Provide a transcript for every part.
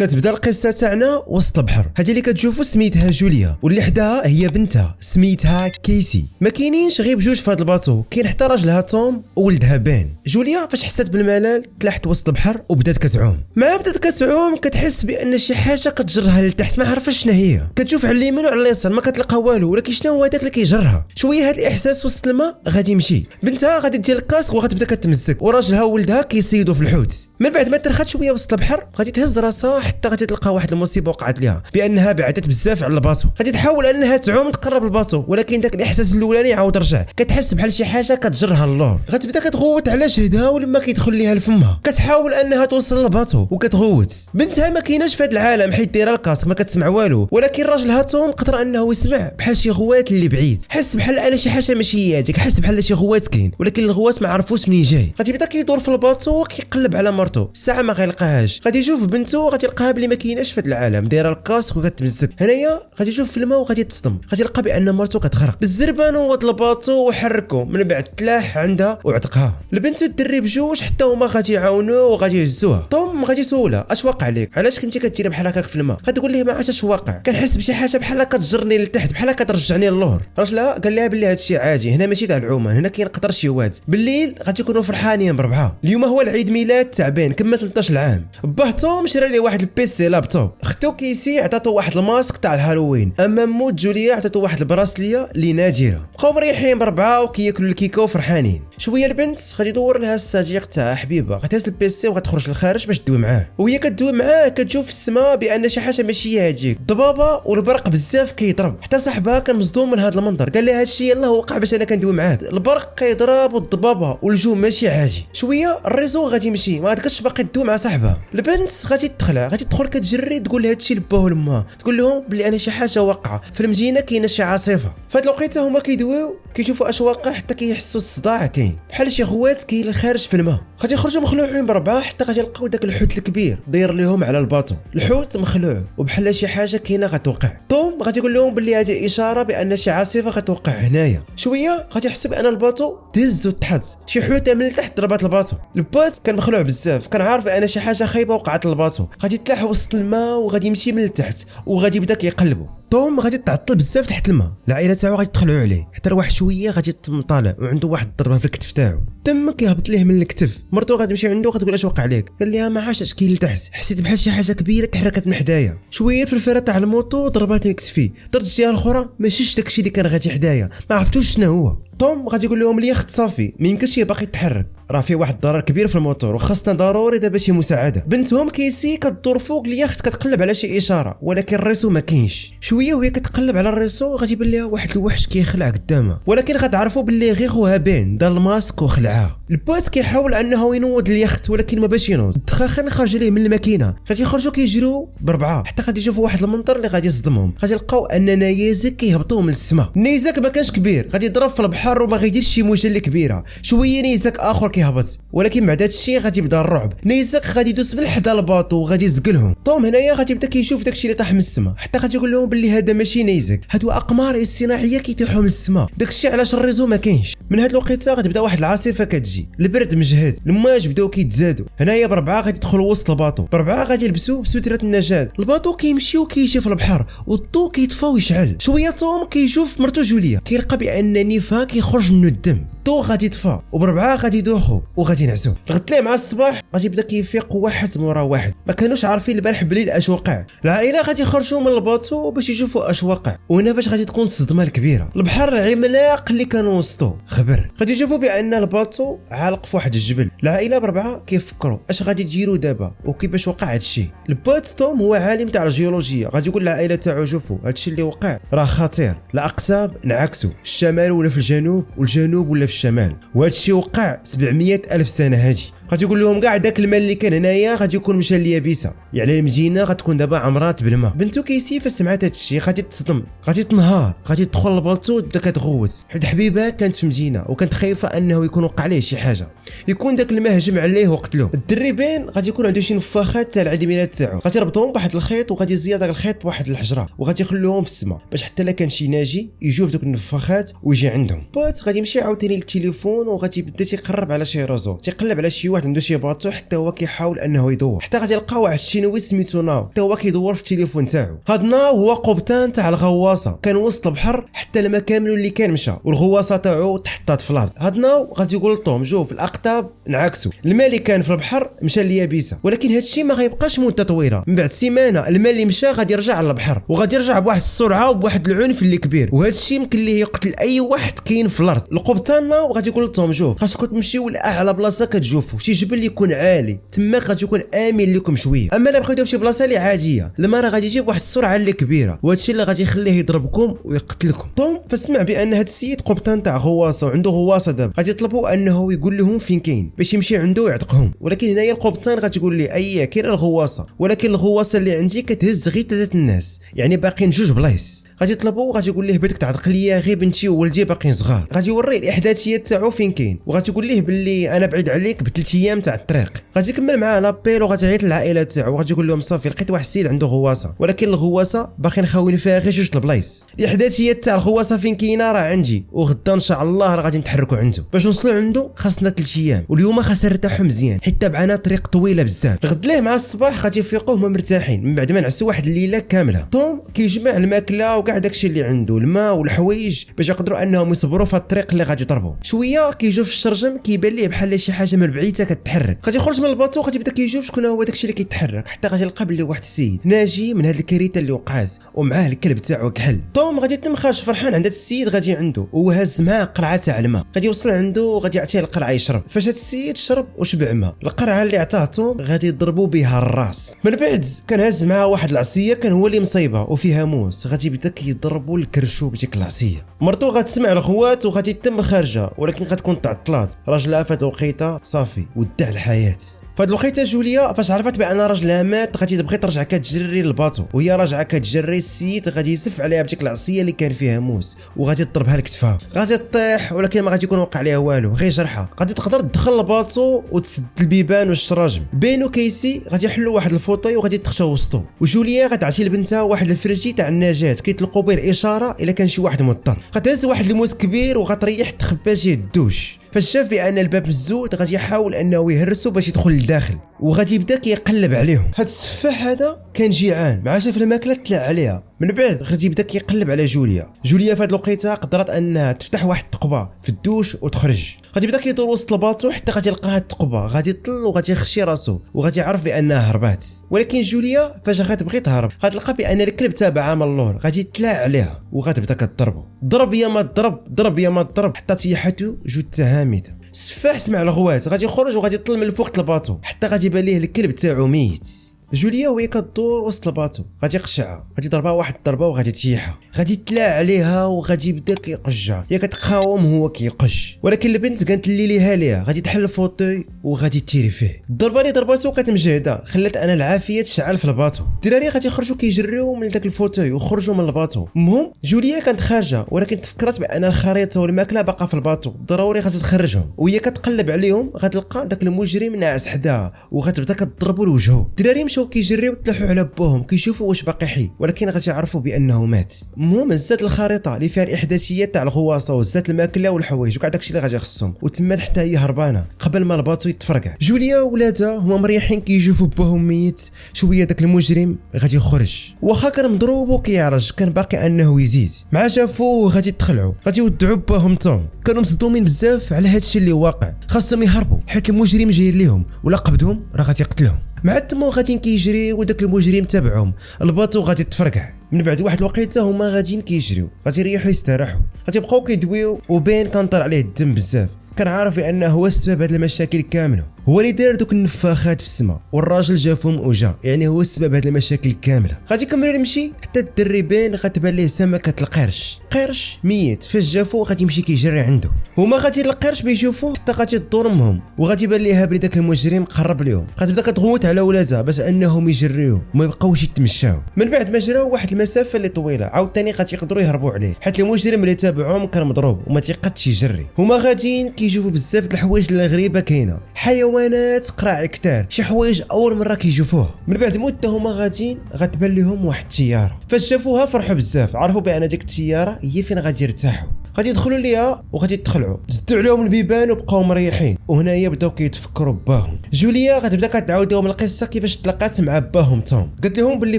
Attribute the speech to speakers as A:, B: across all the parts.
A: كتبدا القصه تاعنا وسط البحر. هذه اللي كتشوفوا سميتها جوليا واللي حداها هي بنتها سميتها كيسي. ما كاينينش غير بجوج في هذا الباطو، كاين حتى راجلها توم وولدها بان. جوليا فاش حست بالملل تلاحت وسط البحر وبدات كتعوم. مع بدات كتعوم كتحس بان شي حاجه كتجرها لتحت، ما عرفاش شنو هي. كتشوف على اليمين وعلى اليسار ما كتلقى والو، ولكن شنو هو هذاك اللي كيجرها. شويه هذا الاحساس وسط الماء غادي يمشي. بنتها غادي دير الكاسك وغتبدا كتمزك، وراجلها وولدها كيصيدوا في الحوت. من بعد ما ترخات شويه وسط البحر غادي تهز راسها حتى غادي تلقى واحد المصيبه وقعت لها بانها بعدت بزاف على الباطو. غادي تحاول انها تعوم تقرب الباطو، ولكن داك الاحساس الاولاني عاود رجع. كتحس بحال شي حاجه كتجرها للور. غتبدا كتغوت على جهدها ولما كيدخل ليها لفمها. كتحاول انها توصل للباطو وكتغوت. بنتها ما كايناش في هذا العالم حيت دايره الكاسك ما كتسمع والو، ولكن راجلها توم قدر انه يسمع بحال شي غوات اللي بعيد. حس بحال انا شي حاجه ماشي هي هذيك، حس بحال شي غوات كاين، ولكن الغوات ما عرفوش منين جاي. غادي يبدا كيدور في الباطو وكيقلب على مرتو، الساعه ما غيلقاهاش. غادي يشوف بنته غادي يلقاها بلي ما كايناش في هذا العالم، دايره الكاسك وكتمزك. هنايا غادي يشوف في الماء وغادي يتصدم، غادي يلقى بان مرتو كتغرق. بالزربان وض الباطو وحركو، من بعد تلاح عندها وعتقها. البنت والدري بجوج حتى هما غادي يعاونوه وغادي يهزوها. توم غادي يسولها اش واقع لك، علاش كنتي كديري بحال هكاك في الماء؟ غتقول ليه ما عرفتش اش واقع، كنحس بشي حاجه بحال كتجرني لتحت، بحال كترجعني للور. راجلها قال لها بلي هادشي عادي، هنا ماشي تاع العومه، هنا كاين قطر شيوات. بالليل غادي يكونوا فرحانين بربعه. اليوم هو العيد ميلاد تاع بان كمل 13 عام. باه توم شرا ليه واحد البيسي لابتوب. اختو كيسي عطاتو واحد الماسك تاع الهالوين. اما مو جوليا عطاتو واحد البراسليه اللي نادره. بقاو مريحين بربعه وكياكلوا الكيكه وفرحانين. شويه البنت غادي يدور لها الصديق تاع حبيبه، غتهز البيسي وغتخرج للخارج باش تدوي معاه. وهي كدوي معاه كتشوف في السماء بان شي حاجه ماشي هذيك، الضبابه والبرق بزاف كيضرب. حتى صاحبها كان مصدوم من هذا المنظر، قال لها هادشي يلاه وقع باش انا كندوي معاك، البرق كيضرب والضبابه والجو ماشي عادي. شويه الريزو غادي يمشي، ما تقدرش باقي تدوي مع صاحبها. البنت غادي تدخل كتجري تقول هادشي لباه ولمها، تقول لهم بلي انا شي حاجه واقعه في المدينه، كاينه شي عاصفه. فهاد الوقيته هما كيدويو كيشوفوا اش واقع حتى كيحسوا الصداع كاين بحال شي غوات كاين الخارج في الماء. غادي يخرجوا مخلوعين بربعه حتى غادي يلقاو داك الحوت الكبير داير لهم على الباطو. الحوت مخلوع وبحال شي حاجه كاينه غتوقع. توم غادي يقول لهم بلي هذه اشاره بان شي عاصفه غتوقع هنايا. شويه غادي يحسوا بان الباطو دز وتحت، شي حوته من التحت ضربات الباطو. الباط كان مخلوع بزاف، كان عارف بان شي حاجه خايبه وقعت للباطو. غادي يتلاح وسط الماء وغادي يمشي من التحت وغادي يبدا كيقلبوا. توم غادي تعطل بزاف تحت الماء، العائله تاعو غادي يدخلوا عليه حتى واحد شويه غادي يتم طالع وعنده واحد الضربه في الكتف تاعو، دم كيهبط ليه من الكتف. مرتو غادي تمشي عنده غتقول اش وقع عليك، قال لها ما عرفتش اش كاين لتحت، حسيت بحال شي حاجه كبيره تحركت من حدايا. شويه في الفرا تاع الموطو ضرباتني كتفي، درت الجهه الاخرى ماشيش داكشي اللي كان غادي حدايا، ما عرفتوش شنو هو. توم غادي يقول لهم اليخت صافي ما يمكنش باقي يتحرك، راه فيه واحد الضرر كبير في الموتور وخاصنا ضروري دابا شي مساعده. بنتهم كيسي كدور فوق اليخت كتقلب على شي اشاره، ولكن الريسو ما كاينش. شويه وهي كتقلب على الريسو غادي يبان لها واحد الوحش كيخلع قدامها، ولكن غتعرفوا باللي غير خوها بان دار الماسك وخلعها. الباس كيحاول انه ينوض اليخت ولكن ما باش ينوض، الدخاخن خرج ليه من الماكينه. غادي يخرجوا كيجروا بربعه حتى غادي يشوفوا واحد المنظر اللي غادي يصدمهم. غادي يلقاو ان نيازك كيهبطوا من السماء. النيزك ما كانش كبير، غادي يضرب في البحر وما غيديرش شي موجه اللي كبيره. شويه نيزك اخر كيهبط، ولكن مع داك الشيء غادي يبدا الرعب. نيزك غادي يدوس من حدا الباطو وغادي يزقلهم. توم هنايا غادي يبدا كيشوف داكشي اللي طاح من السماء، حتى غادي يقول لهم باللي هذا ماشي نيزك، هادو اقمار اصطناعيه كيطيحوا من السماء. داكشي علاش الريزو ما كاينش. من هاد الوقيته غادي تبدا واحد العاصفه كتجي، البرد مجهد، المواج بداو كيتزادوا. هنايا بربعه غادي يدخلوا وسط الباطو، بربعه غادي يلبسوا ستره النجاه. الباطو كيمشي وكيجي في البحر والضو كيطفى ويشعل. شويه توم كيشوف مرتو جوليا كيلقى بان نيفها كيخرج منه الدم، الضو غادي يطفى وبربعه غادي يدوخوا وغادي ينعسوا. الغد ليه مع الصباح غادي يبدا كيفيق واحد مورا واحد، ما كانوش عارفين البارح بالليل اش وقع. العائله غادي يخرجوا من الباطو باش يشوفوا اش وقع، وهنا فاش غادي تكون الصدمه الكبيره. البحر العملاق اللي كانوا وسطو خبر، غادي يشوفوا بان الباطو عالق في واحد الجبل. العائله بربعه كيفكروا اش غادي يديروا دابا وكيفاش وقع هادشي. البات توم هو عالم تاع الجيولوجيا، غادي يقول للعائله تاعو شوفوا هادشي اللي وقع راه خطير، الاقطاب انعكسوا، الشمال ولا في الجنوب والجنوب ولا في الشمال، وهادشي وقع 700 الف سنه هادي. غادي يقول لهم كاع داك الماء اللي كان هنايا غادي يكون مشى لليابسه، يعني المدينه غتكون دابا عمرات بالماء. بنتو كيسي فاش سمعت هادشي غادي تصدم، غادي تنهار، غادي تدخل للبالطو تبدا كتغوت، حيت حبيبه كانت في مدينه وكانت خايفه انه يكون وقع عليه شي حاجه، يكون داك الماء هجم عليه وقتلو. الدري بين غادي يكون عنده شي نفاخات تاع العيد ميلاد تاعو، غادي يربطهم بواحد الخيط وغادي يزيد داك الخيط بواحد الحجره وغادي يخلوهم في السماء باش حتى لا كان شي ناجي يشوف دوك النفاخات ويجي عندهم. بات غادي يمشي عاوتاني للتليفون وغادي يبدا يقرب على شي رازو، تيقلب على شي واحد عنده شي باطو حتى هو كيحاول انه يدور، حتى غادي يلقى واحد شي تشينوي سميتو ناو حتى هو كيدور في التليفون تاعو. هاد ناو هو قبطان تاع الغواصه، كان وسط البحر حتى لما كامل اللي كان مشى والغواصه تاعو تحطات في الارض. هاد ناو غادي يقول لطوم جو في الاقطاب نعكسو، الماء اللي كان في البحر مشى لليابسه، ولكن هادشي ما غيبقاش مده طويله، من بعد سيمانه الماء اللي مشى غادي يرجع للبحر وغادي يرجع بواحد السرعه وبواحد العنف اللي كبير، وهادشي يمكن ليه يقتل اي واحد كاين في الارض. القبطان ناو غادي يقول لطوم جو خاصكم تمشيو لاعلى بلاصه كتشوفوا شي جبل يكون عالي، تماك غادي يكون امن لكم شويه. اما الا بغيتو في شي بلاصه اللي عاديه الماء راه غادي يجيب واحد السرعه اللي كبيره، وهادشي اللي غادي يخليه يضربكم ويقتلكم. توم فسمع بان هاد السيد قبطان تاع غواصه وعنده غواصه دابا، غادي يطلبوا انه يقول لهم فين كاين باش يمشي عنده ويعتقهم، ولكن هنايا القبطان غادي يقول لي اي كاين الغواصه، ولكن الغواصه اللي عندي كتهز غير 3 الناس، يعني باقيين 2 بلايص. غادي يطلبوا غادي يقول ليه بدك تعتق ليا غير بنتي وولدي باقيين صغار، غادي يوريه الاحداثيات تاعو فين كاين، وغادي يقول ليه باللي انا بعيد عليك ب3 ايام تاع الطريق. غادي يكمل معاه لابيل وغادي يعيط للعائله تاعو وغادي يقول لهم صافي لقيت واحد السيد عنده غواصه، ولكن الغواصه باقيين خاويين فيها غير 2 البلايص. الاحداثيات تاع الغواصه فين كاينه راه عندي، وغدا ان شاء الله راه غادي نتحركوا عنده. باش نوصلوا عنده خاصنا 3 ايام، واليوم خاص نرتاحوا مزيان حيت تبعنا طريق طويله بزاف. الغد ليه مع الصباح غادي يفيقوا هما مرتاحين من بعد ما نعسوا واحد الليله كامله. توم كيجمع الماكله وكاع داكشي اللي عنده، الماء والحوايج باش يقدروا انهم يصبروا في الطريق اللي غادي يضربوا. شويه كيجوا في الشرجم كيبان ليه بحال شي حاجه من بعيده كتحرك، غادي يخرج من الباطو غادي يبدا كيشوف شكون هو داكشي اللي كيتحرك، حتى غادي يلقى بلي واحد السيد ناجي من هاد الكارثه اللي وقعات ومعاه الكلب تاعو كحل. توم غادي يتم خارج فرحان عند هاد السيد غادي عنده وهاز معاه قرعه تاع الماء، غادي يوصل عنده وغادي يعطيه القرعه يشرب. فاش هاد السيد شرب وشبع ماء، القرعه اللي عطاه توم غادي يضربوا بها الراس. من بعد كان هاز معاه واحد العصيه كان هو اللي مصيبه وفيها موس، غادي يبدا كيضربوا الكرشو بديك العصيه. مرتو غتسمع الخوات وغادي تتم خارجه، ولكن غتكون تعطلات، راجلها فهاد الوقيته صافي ودع الحياه. فهاد الوقيته جوليا فاش عرفت بان راجلها مات غادي تبغي ترجع كتجري للباطو، وهي راجعه كتجري السيد غادي يسف عليها بديك العصيه اللي كان فيها موس وغادي تضربها لكتفها، غادي تطيح ولكن ما غادي يكون وقع عليها والو غير جرحه. غادي تقدر تدخل الباطو وتسد البيبان والشراجم. بين وكيسي غادي يحلوا واحد الفوطي وغادي تخشاو وسطو، وجوليا غتعطي لبنتها واحد الفرجي تاع النجاه كيطلقوا به الاشاره الا كان شي واحد مضطر. غتهز واحد الموس كبير وغتريح تخبى جهه الدوش. فاش شاف بان الباب مسدود غادي يحاول انه يهرسو باش يدخل لداخل، وغادي يبدا كيقلب عليهم. هاد السفاح هذا كان جيعان مع شاف الماكله طلع عليها. من بعد غادي يبدا كيقلب على جوليا في هاد الوقيته قدرت انها تفتح واحد الثقبه في الدوش وتخرج. غادي يبدا كيدور وسط الباطو حتى غادي يلقى هاد الثقبه، غادي يطل وغادي يخشي راسو وغادي يعرف بانها هربات. ولكن جوليا فاش غتبغي تهرب غتلقى بان الكلب تابعها من اللور غادي يتلاع عليها وغتبدا كتضربو. ضرب يا ما تضرب، ضرب يا ما تضرب حتى طيحته جثه هامده. السفاح سمع الغوات غادي يخرج وغادي يطل من فوق الباطو حتى غادي يبان ليه الكلب تاعو ميت. جوليا وهي كدور وسط الباطو غادي يقشعها، غادي يضربها واحد الضربه وغادي تيحها، غادي يتلاع عليها وغادي يبدا كيقجها، هي كتقاوم هو كيقش، ولكن البنت كانت اللي ليها ليها غادي تحل الفوطي وغادي تيري فيه. الضربه اللي ضرباتو كانت مجهده خلات انا العافيه تشعل في الباطو. الدراري غادي يخرجوا كيجريو من داك الفوطي وخرجوا من الباطو. المهم جوليا كانت خارجه ولكن تفكرت بان الخريطه والماكله باقا في الباطو، ضروري غادي تخرجهم، وهي كتقلب عليهم غتلقى داك المجرم ناعس حداها وغتبدا كتضربو لوجهو. الدراري مشاو كيجريو تلحوا على باهم كيشوفوا واش باقي حي، ولكن غادي يعرفوا بانه مات. المهم هزات الخريطه اللي فيها الاحداثيات تاع الغواصه وهزات الماكله والحوايج وكاع داكشي اللي غادي يخصهم، وتمات حتى هي هربانه قبل ما الباطو يتفرقع. جوليا وولادها هما مريحين كيشوفوا باهم ميت. شويه داك المجرم غادي يخرج، واخا كان مضروب وكيعرج كان باقي انه يزيد. مع شافوه غادي يتخلعوا، غادي يودعوا باهم توم. كانوا مصدومين بزاف على هادشي اللي واقع، خاصهم يهربوا حيت المجرم جاي ليهم ولا قبضهم راه غادي يقتلهم. مع التمو غاديين كيجري وداك المجرم تبعهم، الباطو غادي تفرقع. من بعد واحد الوقيته هما غاديين كيجريو، غادي يريحوا يستراحوا، غادي يبقاو كيدويو وبين كان طار عليه الدم بزاف. كان عارف انه هو السبب هاد المشاكل كامله، هو اللي دار دوك النفاخات في السماء والراجل جا فهم وجا، يعني هو السبب هاد المشاكل كامله. غادي يكمل يمشي حتى الدري بين غتبان ليه سمكه القرش، قرش ميت. فاش جافو غادي يمشي كيجري عنده، هما غادي القرش بيشوفوه حتى غادي تدور امهم، وغادي يبان ليها بلي داك المجرم قرب ليهم. غتبدا كتغوت على ولادها باش انهم يجريوه وما يبقاوش يتمشاو. من بعد ما جراو واحد المسافه اللي طويله عاوتاني غادي يقدروا يهربوا عليه حيت المجرم اللي تابعهم كان مضروب وما تيقدش يجري. هما غاديين كيشوفوا بزاف د الحوايج اللي غريبه كاينه، حيوانات قراع كتار، شي حوايج اول مره كيشوفوه. من بعد مده هما غاديين غتبان لهم واحد الطياره، فاش شافوها فرحوا بزاف، عرفوا بان ديك الطياره هي فين غادي يرتاحوا. غادي يدخلوا ليها وغادي يتخلعوا، سدوا عليهم البيبان وبقاو مريحين، وهنايا بداو كيتفكروا باهم. جوليا غتبدا كتعاود لهم القصه كيفاش تلاقات مع باهم توم. قالت لهم باللي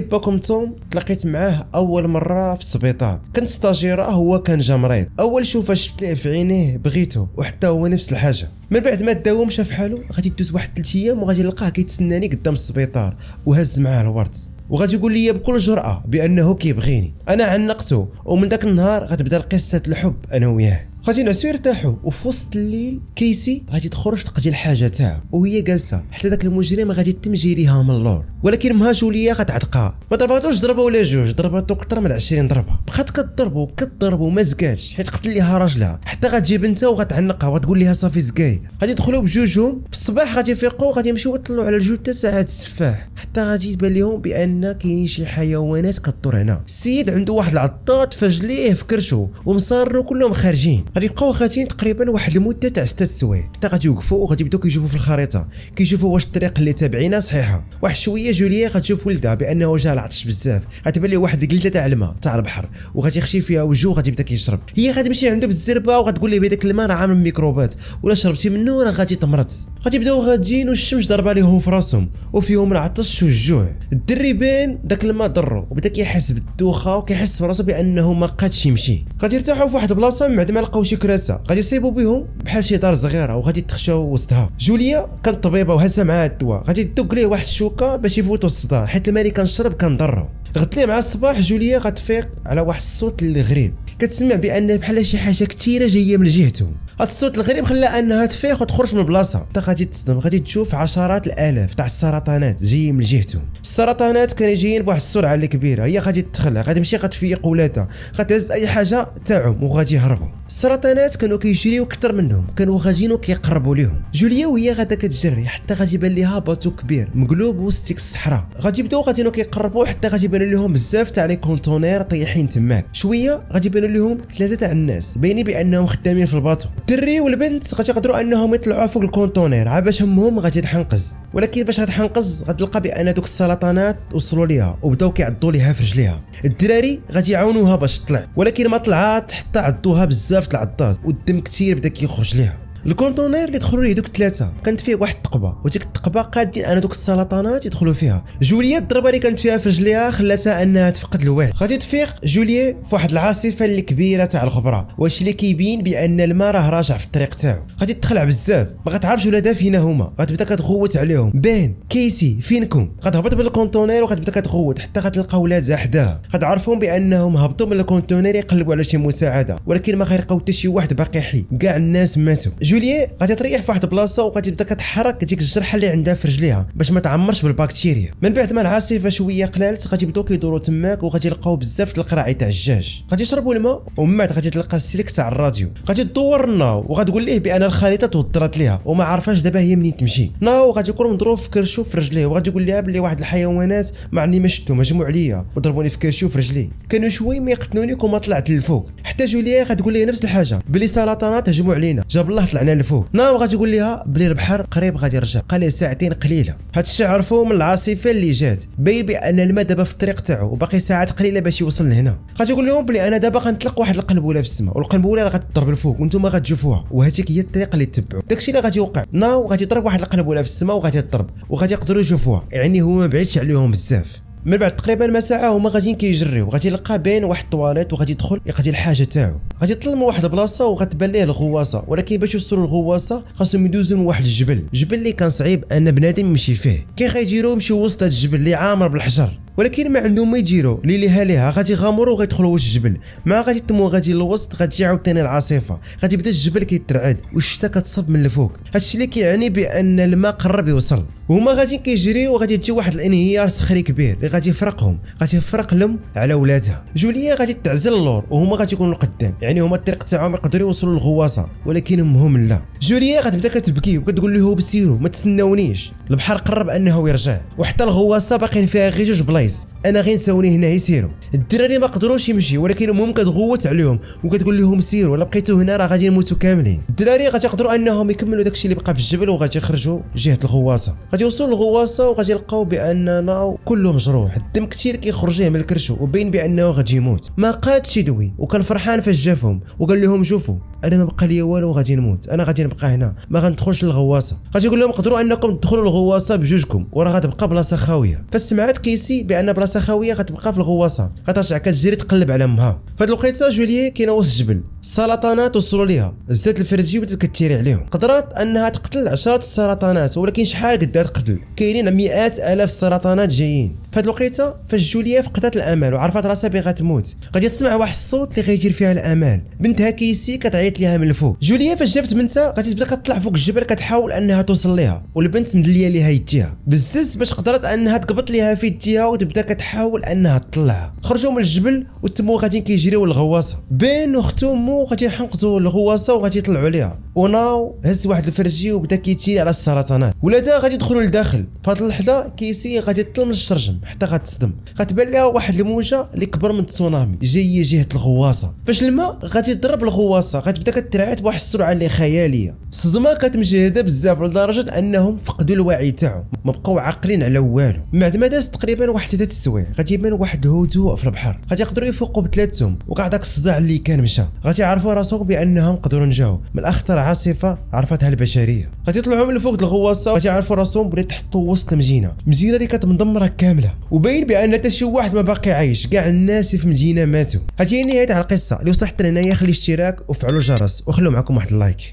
A: باكم توم تلاقيت معاه اول مره في السبيطار، كنت ستاجيره هو كان جا مريض، اول شوفه شفت ليه في عينيه بغيته، وحتى هو نفس الحاجه. من بعد ما داوم شاف حالو غادي يدوز واحد 3 ايام وغادي نلقاه كيتسناني قدام السبيطار وهز معاه الورد، وغادي يقول لي بكل جرأة بانه كيبغيني. انا عنقته، ومن ذاك النهار غتبدا قصه الحب انا وياه. غادي نعسو يرتاحوا، وفي وسط الليل كيسي غادي تخرج تقضي الحاجه تاعها وهي جالسه، حتى داك المجرم غادي يتم جيريها من اللور، ولكن مها جوليا غتعتقها. ما ضرباتوش ضربه ولا جوج، ضرباتو كثر من 20 ضربه، بقات كضربو ما زكاش حيت قتل ليها راجلها، حتى غتجي بنتها وغتعنقها وغتقول لها صافي زكاي. غادي يدخلوا بجوجهم في الصباح، غادي يفيقوا غادي يمشيو يطلعوا على الجثه تاع هاد السفاح، حتى غادي يبان لهم بان كاين شي حيوانات كدور هنا. السيد عنده واحد العضاد فجليه في كرشو ومصارو كلهم خارجين. غادي يبقاو خاتين تقريبا واحد المده تاع 6 سوايع، حتى غادي يوقفوا وغادي يبداو كيشوفوا في الخريطه، كيشوفوا واش الطريق اللي تابعينها صحيحه. واحد شويه جوليا غتشوف ولدها بانه جا العطش بزاف، غتبان ليه واحد القلده تاع الماء تاع البحر وغادي يخشي فيها وجهه، غادي يبدا كيشرب. هي غادي تمشي عنده بالزربه وغتقول ليه بهذاك الماء راه عامل ميكروبات، ولا شربتي منه راه غادي تمرض. غادي يبداو غاديين والشمس ضربه ليهم في راسهم وفيهم العطش والجوع. الدري بان داك الماء ضرو وبدا كيحس بالدوخه وكيحس في راسو بانه ما قادش يمشي. غادي يرتاحوا في واحد البلاصه من بعد ما لقاو شي كراسه، غادي يصيبوا بهم بحال شي دار صغيره وغادي يتخشاو وسطها. جوليا كانت طبيبه وهزه معاها الدواء، غادي تدق ليه واحد الشوكه باش يفوتوا الصداع حيت الماء اللي كنشرب كنضرو. غدت ليه مع الصباح جوليا غتفيق على واحد الصوت اللي غريب، كتسمع بان بحال شي حاجه كثيره جايه من جهته. هاد الصوت الغريب خلى انها تفيق وتخرج من البلاصه، حتى غادي تصدم، غادي تشوف عشرات الالاف تاع السرطانات جايين من جهته. السرطانات كانوا جايين بواحد السرعه اللي كبيره، هي غادي تدخل غادي تمشي غتفيق ولادها، غتهز اي حاجه تاعهم وغادي يهربوا. السرطانات كانوا كيجريو كثر منهم، كانوا غاديين وكيقربوا ليهم. جوليا وهي غادا كتجري حتى غادي يبان ليها باطو كبير مقلوب وسط الصحراء، غادي يبداو غاديين كيقربوا حتى غادي يبان لهم بزاف تاع لي كونتونير طيحين تماك. شويه غادي يبان لهم 3 تاع الناس باينين بانهم خدامين في الباطو. الدري والبنت غادي يقدروا انهم يطلعوا فوق الكونتونير عا باش همهم غادي تحنقز، ولكن باش غتحنقز غتلقى بان دوك السرطانات وصلوا ليها وبداو كيعضوا ليها في رجليها. الدراري غادي يعاونوها باش تطلع، ولكن ما طلعات حتى عضوها بزاف العضات والدم كثير بدا كيخرج ليها. الكونتونير اللي دخلوا ليه دوك 3 كانت فيه واحد الثقبه، وديك الثقبه قادين ان دوك السرطانات يدخلوا فيها. جوليا الضربه اللي كانت فيها في رجليها خلاتها انها تفقد الوعي. غادي تفيق جوليا في واحد العاصفه اللي كبيره تاع الغبره، واش اللي كيبين بان الماء راه راجع في الطريق تاعو. غادي تخلع بزاف، ما غتعرفش ولادها فينا هما، غتبدا كتغوت عليهم، بان كيسي فينكم. غتهبط من الكونتونير وغتبدا كتغوت حتى غتلقى ولادها حداها، غتعرفهم بانهم هبطوا من الكونتونير يقلبوا على شي مساعده، ولكن ما غيلقاو حتى شي واحد باقي حي، كاع الناس ماتوا. جوليا غادي تريح في واحد البلاصه وغادي تبدا كتحرك ديك الجرحه اللي عندها في رجليها باش ما تعمرش بالبكتيريا. من بعد ما العاصفه شويه قلالت غادي يبداو كيدوروا تماك وغادي يلقاو بزاف د القراعي تاع الدجاج، غادي يشربوا الماء ومن بعد غادي تلقى السلك تاع الراديو، غادي تدور الناو وغتقول ليه بان الخريطه توضرت ليها وما عرفاش دابا هي منين تمشي. ناو غادي يكون مضروب في كرشو في رجليه وغادي يقول لها بلي واحد الحيوانات ما عندي ما شفتهم هجموا عليا وضربوني في كرشو في رجلي، كانوا شوي ما يقتلوني وما طلعت للفوق. حتى جوليا غتقول ليه نفس الحاجه بلي سرطانات هجموا علينا جاب الله طلعنا للفوق. ناو غادي يقول لها بلي البحر قريب غادي يرجع، قال ليه ساعتين قليله. هاد الشيء عرفوه من العاصفه اللي جات، باين بان الماء دابا في الطريق تاعو وباقي ساعات قليله باش يوصل لهنا. غادي يقول لهم بلي انا دابا غنطلق واحد القنبله في السماء والقنبله راه غتضرب الفوق وانتم غتشوفوها وهذيك هي الطريقه اللي تتبعوا. داكشي اللي غادي يوقع، ناو غادي يضرب واحد القنبله في السماء وغادي تضرب وغادي يقدروا يشوفوها، يعني هو ما بعيدش عليهم بزاف. من بعد تقريبا ما ساعه هما غاديين كيجريو، غادي يلقى بين واحد الطواليت وغادي يدخل يقضي الحاجه تاعو. غادي يطلموا واحد البلاصه وغتبان ليه الغواصه، ولكن باش يوصلوا للغواصه خاصهم يدوزوا من واحد الجبل اللي كان صعيب ان بنادم يمشي فيه. كي غيديروا يمشيو وسط هذا الجبل اللي عامر بالحجر، ولكن ما عندهم ما يديروا ليها غادي يغامروا وغيدخلوا وسط الجبل. مع غادي يتموا غادي للوسط غادي يعاود ثاني العاصفه، غادي يبدا الجبل كيترعد والشتا كتصب من الفوق. هادشي اللي كيعني بان الماء قرب يوصل، وهما غادي كيجريو وغادي تجي واحد الانهيار صخري كبير اللي غادي يفرقهم، غادي يفرق لهم على ولادها. جوليا غادي تعزل اللور وهما غادي يكونوا القدام، يعني هما الطريق تاعهم يقدروا يوصلوا للغواصه، ولكن هم لا. جوليا غتبدا كتبكي وكتقول له بسيروا ما تسناونيش، البحر قرب انه يرجع وحتى الغواصه باقيين فيها غير 2 بلايص. بلايص انا غير نساوني هنا يسيروا. الدراري ما قدروش يمشيو ولكن المهم كتغوت عليهم وكتقول لهم سيروا ولا بقيتوا هنا راه غادي نموتوا كاملين. الدراري غتقدروا انهم يكملوا داكشي اللي بقى في الجبل وغادي يخرجوا جهه الغواصه. غادي يوصلوا للغواصه وغادي يلقاو باننا كله مجروح، الدم كثير كيخرج من الكرشو وبين بانه غادي يموت. ما قادش يدوي وكان فرحان فاش جافهم وقال لهم شوفوا انا ما بقى لي والو غادي نموت، انا غادي نبقى هنا ما غندخلش للغواصه. غادي يقول لهم قدروا انكم تدخلوا للغواصه بجوجكم وراه غتبقى بلاصه خاويه. فسمعت كيسي بان بلاصه خاويه غتبقى في الغواصه، غترجع كتجري تقلب على امها. فهاد الوقيته جوليي كاينه وسط الجبل، السرطانات وصلوا ليها، زادت الفرجي وبدات كتيري عليهم. قدرات انها تقتل عشرات السرطانات ولكن شحال قدها تقتل، كاينين مئات الاف السرطانات جايين. فهاد الوقيته فاش جوليا فقدت الامل وعرفت راسها بغا تموت، غادي تسمع واحد الصوت اللي غيجير فيها الامال. بنتها كيسي كتعيط ليها من الفوق. جوليا فاش جابت بنتها غادي تبدا كتطلع فوق الجبل كتحاول انها توصل ليها، والبنت مدليه ليها يديها بزز باش قدرت انها تقبط ليها في يديها وتبدا كتحاول انها تطلعها. خرجوا من الجبل وتمو غادي كيجريو للغواصه. بين اختو مو غادي يحنقزوا الغواصه وغادي يطلعوا عليها. وناو هز واحد الفرجي وبدا كيتيري على السرطانات. ولادها غادي يدخلوا لداخل. فهاد اللحظه كيسي غادي تطل من الشرجم حتى غتصدم، غتبان لها واحد الموجه اللي كبر من تسونامي جايه جهه الغواصه. فاش الماء غادي يضرب الغواصه غتبدا كترعد بواحد السرعه اللي خياليه. الصدمه كانت مجهده بزاف لدرجه انهم فقدوا الوعي تاعهم، ما بقاو عاقلين على والو. من بعد ما داز تقريبا واحد 3 السوايع غادي يبان واحد الهدوء في البحر، غادي يقدروا يفوقوا بثلاثتهم وكاع داك الصداع اللي كان مشى. غادي يعرفوا راسهم بانهم قدروا نجاو من اخطر عاصفه عرفتها البشريه. غادي يطلعوا من فوق الغواصه غادي يعرفوا راسهم بلي تحطوا وسط المدينه اللي كانت مدمره كامله وباين بان حتى شي واحد ما باقي عايش، كاع الناس في المدينه ماتوا. هذه هي نهايه على القصه. اللي وصل حتى هنايا خلي اشتراك وفعلوا الجرس وخلوا معكم واحد اللايك.